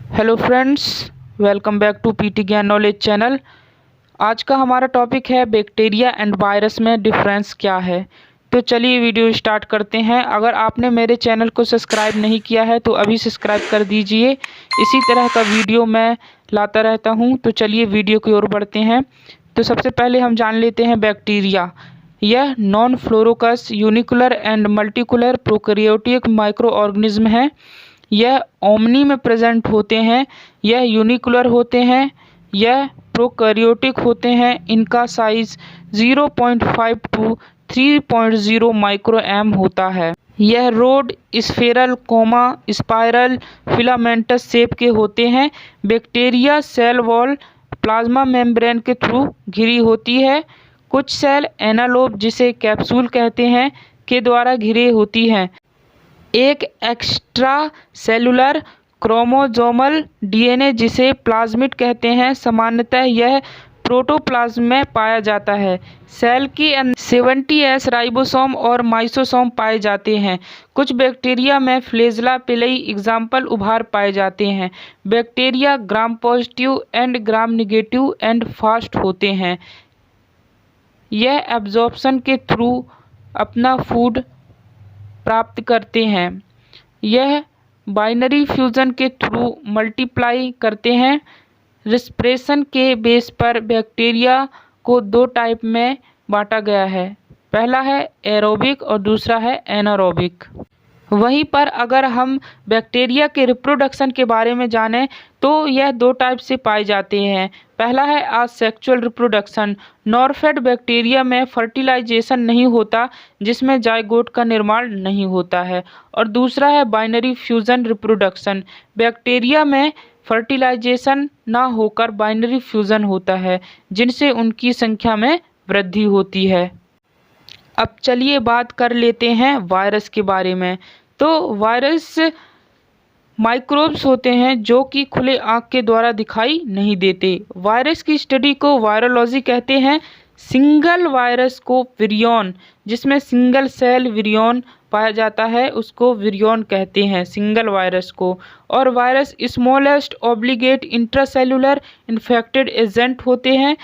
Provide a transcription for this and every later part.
Hello friends, welcome back to PT Gyan knowledge channel. आज का हमारा टॉपिक है बैक्टीरिया एंड वायरस में डिफरेंस क्या है। तो चलिए वीडियो स्टार्ट करते हैं। अगर आपने मेरे चैनल को सब्सक्राइब नहीं किया है तो अभी सब्सक्राइब कर दीजिए। इसी तरह का वीडियो मैं लाता रहता हूं। तो चलिए वीडियो की ओर बढ़ते हैं। तो सबसे पहले हम जान लेते हैं बैक्टीरिया। यह नॉन फ्लोरोकस unicellular and multicellular prokaryotic micro organism है। यह ओमनी में प्रेजेंट होते हैं। यह यूनिकुलर होते हैं। यह प्रोकैरियोटिक होते हैं। इनका साइज 0.5 टू 3.0 माइक्रो एम होता है। यह rod spheral spiral filamentous shape के होते हैं। Bacteria cell wall plasma membrane के थ्रू घिरी होती है। कुछ सेल एनालोब, जिसे कैप्सूल कहते हैं, के द्वारा घिरे होती हैं। एक एक्स्ट्रा सेलुलर क्रोमोसोमल डीएनए, जिसे प्लाज्मिड कहते हैं, सामान्यतः यह प्रोटोप्लाज्म में पाया जाता है। सेल की 70S राइबोसोम और माइसोसोम पाए जाते हैं। कुछ बैक्टीरिया में फ्लैजेला पिलाई एग्जाम्पल उभार पाए जाते हैं। Bacteria gram positive and gram negative and fast होते हैं। यह एब्जॉर्प्शन के थ्रू अपना फूड प्राप्त करते हैं। यह बाइनरी फ्यूजन के थ्रू मल्टीप्लाई करते हैं। रिस्पिरेशन के बेस पर बैक्टीरिया को दो टाइप में बांटा गया है। पहला है एरोबिक और दूसरा है एनारोबिक। वहीं पर अगर हम बैक्टीरिया के रिप्रोडक्शन के बारे में जानें तो यह दो टाइप से पाए जाते हैं। पहला है असेक्सुअल रिप्रोडक्शन। नॉरफेड बैक्टीरिया में फर्टिलाइजेशन नहीं होता, जिसमें जाइगोट का निर्माण नहीं होता है। और दूसरा है बाइनरी फ्यूजन रिप्रोडक्शन। बैक्टीरिया में फर्टिलाइजेशन ना होकर बाइनरी फ्यूजन होता है, जिनसे उनकी संख्या में वृद्धि होती है। अब चलिए बात कर लेते हैं वायरस के बारे में। तो वायरस माइक्रोब्स होते हैं जो कि खुले आँख के द्वारा दिखाई नहीं देते। वायरस की स्टडी को वायरोलॉजी कहते हैं। सिंगल वायरस को विरियन, जिसमें सिंगल सेल विरियन पाया जाता है, उसको विरियन कहते हैं, सिंगल वायरस को। और virus smallest obligate intracellular infected agent होते हैं।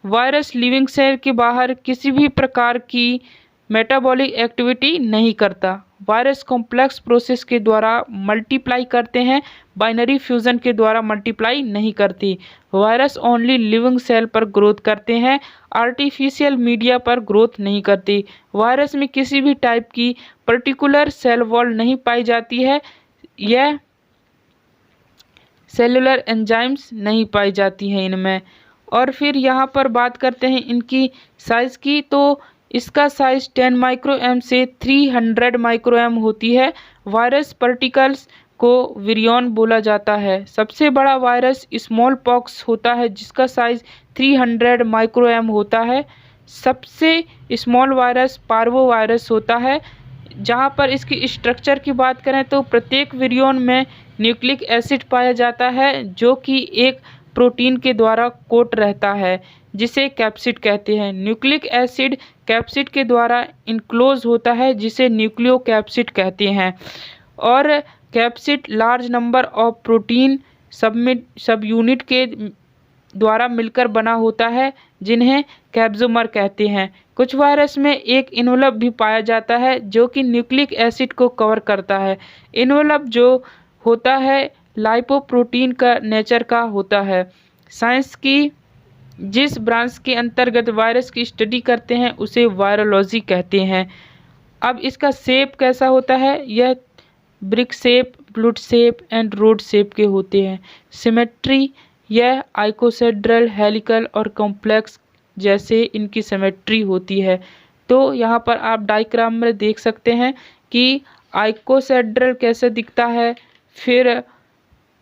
वायरस लिविंग सेल के बाहर किसी भी प्रकार की मेटाबॉलिक एक्टिविटी नहीं करता। वायरस कॉम्प्लेक्स प्रोसेस के द्वारा मल्टीप्लाई करते हैं, बाइनरी फ्यूजन के द्वारा मल्टीप्लाई नहीं करती। वायरस ओनली लिविंग सेल पर ग्रोथ करते हैं, आर्टिफिशियल मीडिया पर ग्रोथ नहीं करती। वायरस में किसी भी टाइप की पर्टिकुलर सेल वॉल नहीं पाई जाती है। यह सेलुलर एंजाइम्स नहीं पाई जाती हैं इनमें। और फिर यहाँ पर बात करते हैं इनकी साइज़ की। तो इसका साइज 10 माइक्रो एम से 300 माइक्रो एम होती है। वायरस पार्टिकल्स को विरियन बोला जाता है। सबसे बड़ा वायरस स्मॉल पॉक्स होता है, जिसका साइज 300 माइक्रो एम होता है। सबसे स्मॉल वायरस पार्वो वायरस होता है। जहाँ पर इसकी स्ट्रक्चर की बात करें तो प्रत्येक विरियन में न्यूक्लिक एसिड पाया जाता है, जो कि एक प्रोटीन के द्वारा कोट रहता है, जिसे कैप्सिड कहते हैं। न्यूक्लिक एसिड कैप्सिड के द्वारा इनक्लोज होता है, जिसे न्यूक्लियोकैप्सिड कहते हैं। और capsid large number of protein सब यूनिट के द्वारा मिलकर बना होता है, जिन्हें कैप्सोमर कहते हैं। कुछ वायरस में एक इन्वलप भी पाया जाता है, जो कि न्यूक्लिक एसिड को कवर करता है। इन्वलप जो होता है लाइपोप्रोटीन का नेचर का होता है। साइंस की जिस ब्रांच के अंतर्गत वायरस की स्टडी करते हैं उसे वायरोलॉजी कहते हैं। अब इसका शेप कैसा होता है? यह ब्रिक शेप, ब्लूट शेप एंड रोड शेप के होते हैं। सिमेट्री, यह आइकोसेड्रल, हेलिकल और कॉम्प्लेक्स जैसे इनकी सिमेट्री होती है। तो यहाँ पर आप डायग्राम में देख सकते हैं कि आइकोसेड्रल कैसे दिखता है, फिर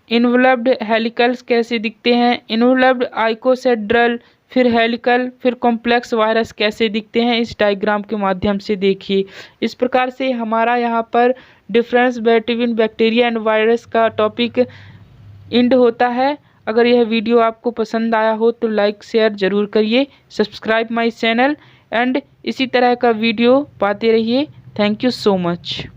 इन्वलप्ड हेलिकल्स कैसे दिखते हैं, इन्वलप्ड आइकोसेड्रल, फिर हेलिकल, फिर कॉम्प्लेक्स वायरस कैसे दिखते हैं, इस डायग्राम के माध्यम से देखिए। इस प्रकार से हमारा यहाँ पर difference between bacteria and virus का टॉपिक एंड होता है। अगर यह वीडियो आपको पसंद आया हो तो लाइक शेयर ज़रूर करिए, सब्सक्राइब माय चैनल एंड इसी तरह का वीडियो पाते रहिए। Thank you so much.